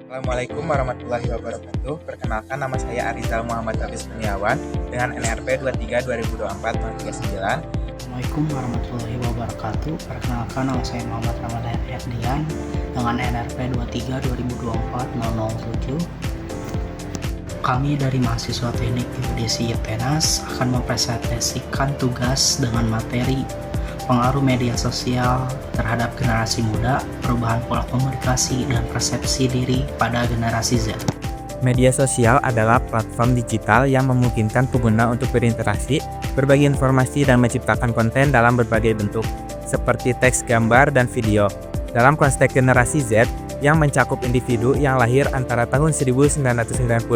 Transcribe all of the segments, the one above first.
Assalamualaikum warahmatullahi wabarakatuh. Perkenalkan, nama saya Arizal Muhammad Hafiz Kurniawan dengan NRP 23 2024 09. Assalamualaikum warahmatullahi wabarakatuh. Perkenalkan, nama saya Muhammad Ramadan Herdian dengan NRP 23 2024 007. Kami dari mahasiswa teknik geodesi YPENAS akan mempresentasikan tugas dengan materi pengaruh media sosial terhadap generasi muda, perubahan pola komunikasi, dan persepsi diri pada generasi Z. Media sosial adalah platform digital yang memungkinkan pengguna untuk berinteraksi, berbagi informasi, dan menciptakan konten dalam berbagai bentuk, seperti teks, gambar, dan video. Dalam konteks generasi Z, yang mencakup individu yang lahir antara tahun 1995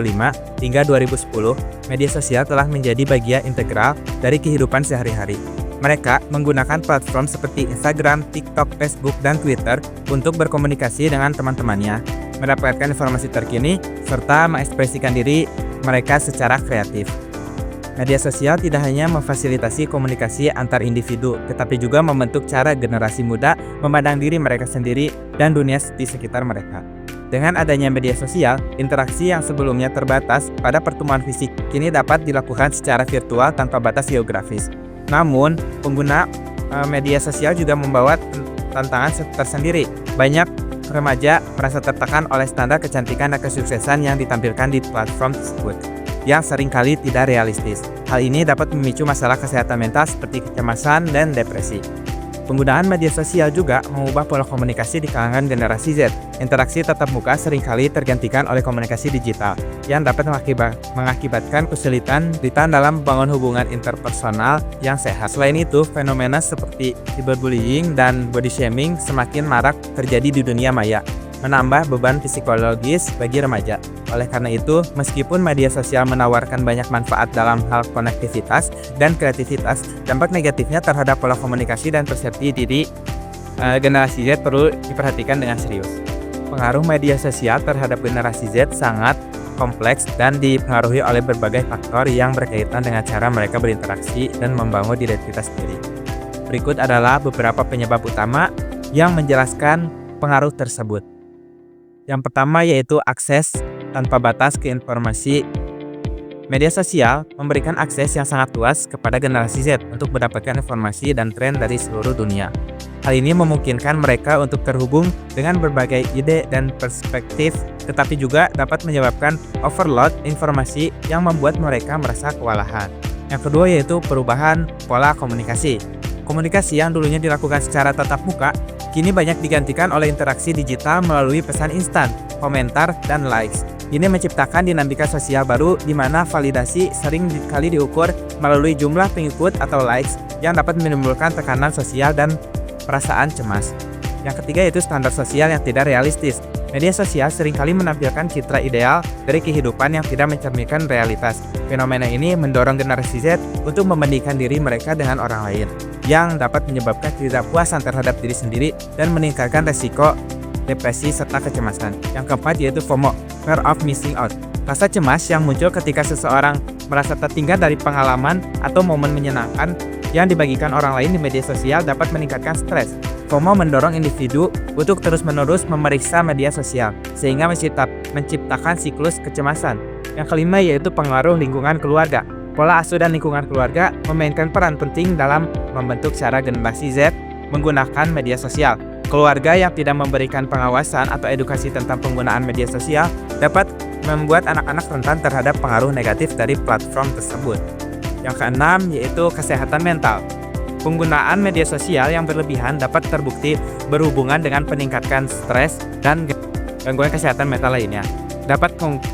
hingga 2010, media sosial telah menjadi bagian integral dari kehidupan sehari-hari. Mereka menggunakan platform seperti Instagram, TikTok, Facebook, dan Twitter untuk berkomunikasi dengan teman-temannya, mendapatkan informasi terkini, serta mengekspresikan diri mereka secara kreatif. Media sosial tidak hanya memfasilitasi komunikasi antar individu, tetapi juga membentuk cara generasi muda memandang diri mereka sendiri dan dunia di sekitar mereka. Dengan adanya media sosial, interaksi yang sebelumnya terbatas pada pertemuan fisik kini dapat dilakukan secara virtual tanpa batas geografis. Namun, pengguna media sosial juga membawa tantangan tersendiri. Banyak remaja merasa tertekan oleh standar kecantikan dan kesuksesan yang ditampilkan di platform tersebut, yang seringkali tidak realistis. Hal ini dapat memicu masalah kesehatan mental seperti kecemasan dan depresi. Penggunaan media sosial juga mengubah pola komunikasi di kalangan generasi Z. Interaksi tatap muka seringkali tergantikan oleh komunikasi digital, yang dapat mengakibatkan kesulitan dalam membangun hubungan interpersonal yang sehat. Selain itu, fenomena seperti cyberbullying dan body shaming semakin marak terjadi di dunia maya, menambah beban psikologis bagi remaja. Oleh karena itu, meskipun media sosial menawarkan banyak manfaat dalam hal konektivitas dan kreativitas, dampak negatifnya terhadap pola komunikasi dan persepsi diri generasi Z perlu diperhatikan dengan serius. Pengaruh media sosial terhadap generasi Z sangat kompleks dan dipengaruhi oleh berbagai faktor yang berkaitan dengan cara mereka berinteraksi dan membangun identitas diri. Berikut adalah beberapa penyebab utama yang menjelaskan pengaruh tersebut. Yang pertama yaitu akses tanpa batas ke informasi. Media sosial memberikan akses yang sangat luas kepada generasi Z untuk mendapatkan informasi dan tren dari seluruh dunia. Hal ini memungkinkan mereka untuk terhubung dengan berbagai ide dan perspektif, tetapi juga dapat menyebabkan overload informasi yang membuat mereka merasa kewalahan. Yang kedua yaitu perubahan pola komunikasi. Komunikasi yang dulunya dilakukan secara tatap muka, kini banyak digantikan oleh interaksi digital melalui pesan instan, komentar, dan likes. Ini menciptakan dinamika sosial baru di mana validasi sering kali diukur melalui jumlah pengikut atau likes yang dapat menimbulkan tekanan sosial dan perasaan cemas. Yang ketiga yaitu standar sosial yang tidak realistis. Media sosial seringkali menampilkan citra ideal dari kehidupan yang tidak mencerminkan realitas. Fenomena ini mendorong generasi Z untuk membandingkan diri mereka dengan orang lain, yang dapat menyebabkan ketidakpuasan terhadap diri sendiri dan meningkatkan resiko depresi serta kecemasan. Yang keempat yaitu FOMO, Fear of Missing Out. Rasa cemas yang muncul ketika seseorang merasa tertinggal dari pengalaman atau momen menyenangkan yang dibagikan orang lain di media sosial dapat meningkatkan stres. FOMO mendorong individu untuk terus-menerus memeriksa media sosial, sehingga menciptakan siklus kecemasan. Yang kelima yaitu pengaruh lingkungan keluarga. Pola asuh dan lingkungan keluarga memainkan peran penting dalam membentuk cara generasi Z menggunakan media sosial. Keluarga yang tidak memberikan pengawasan atau edukasi tentang penggunaan media sosial dapat membuat anak-anak rentan terhadap pengaruh negatif dari platform tersebut. Yang keenam yaitu kesehatan mental. Penggunaan media sosial yang berlebihan dapat terbukti berhubungan dengan peningkatan stres dan gangguan kesehatan mental lainnya.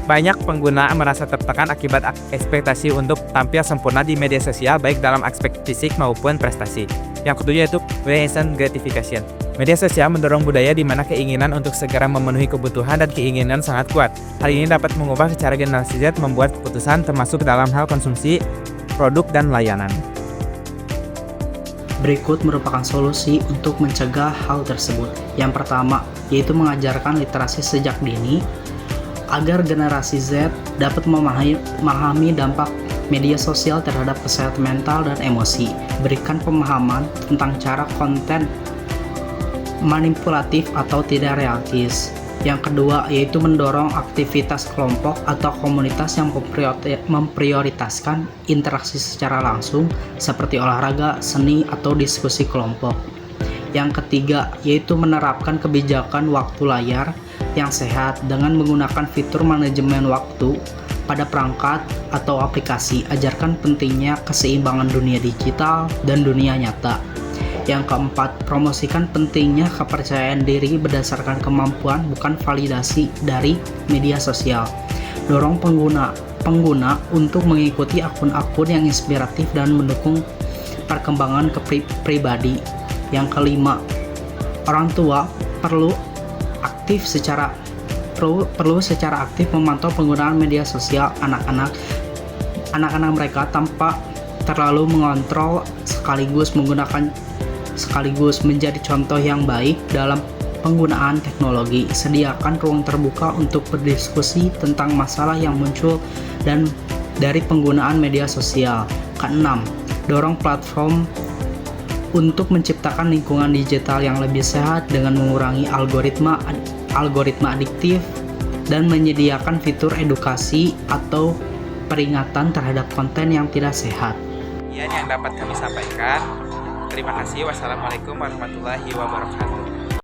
Banyak pengguna merasa tertekan akibat ekspektasi untuk tampil sempurna di media sosial baik dalam aspek fisik maupun prestasi. Yang ketujuh yaitu instant gratification. Media sosial mendorong budaya di mana keinginan untuk segera memenuhi kebutuhan dan keinginan sangat kuat. Hal ini dapat mengubah cara generasi Z membuat keputusan termasuk dalam hal konsumsi produk dan layanan. Berikut merupakan solusi untuk mencegah hal tersebut. Yang pertama, yaitu mengajarkan literasi sejak dini agar generasi Z dapat memahami dampak media sosial terhadap kesehatan mental dan emosi. Berikan pemahaman tentang cara konten manipulatif atau tidak realistis. Yang kedua yaitu mendorong aktivitas kelompok atau komunitas yang memprioritaskan interaksi secara langsung seperti olahraga, seni, atau diskusi kelompok. Yang ketiga yaitu menerapkan kebijakan waktu layar yang sehat dengan menggunakan fitur manajemen waktu pada perangkat atau aplikasi. Ajarkan pentingnya keseimbangan dunia digital dan dunia nyata. Yang keempat, promosikan pentingnya kepercayaan diri berdasarkan kemampuan bukan validasi dari media sosial. Dorong pengguna untuk mengikuti akun-akun yang inspiratif dan mendukung perkembangan pribadi. Yang kelima, orang tua perlu secara aktif memantau penggunaan media sosial anak-anak mereka tanpa terlalu mengontrol, sekaligus menjadi contoh yang baik dalam penggunaan teknologi. Sediakan ruang terbuka untuk berdiskusi tentang masalah yang muncul dan dari penggunaan media sosial. Keenam, dorong platform untuk menciptakan lingkungan digital yang lebih sehat dengan mengurangi algoritma adiktif dan menyediakan fitur edukasi atau peringatan terhadap konten yang tidak sehat. Yang dapat kami sampaikan. Terima kasih. Wassalamualaikum warahmatullahi wabarakatuh.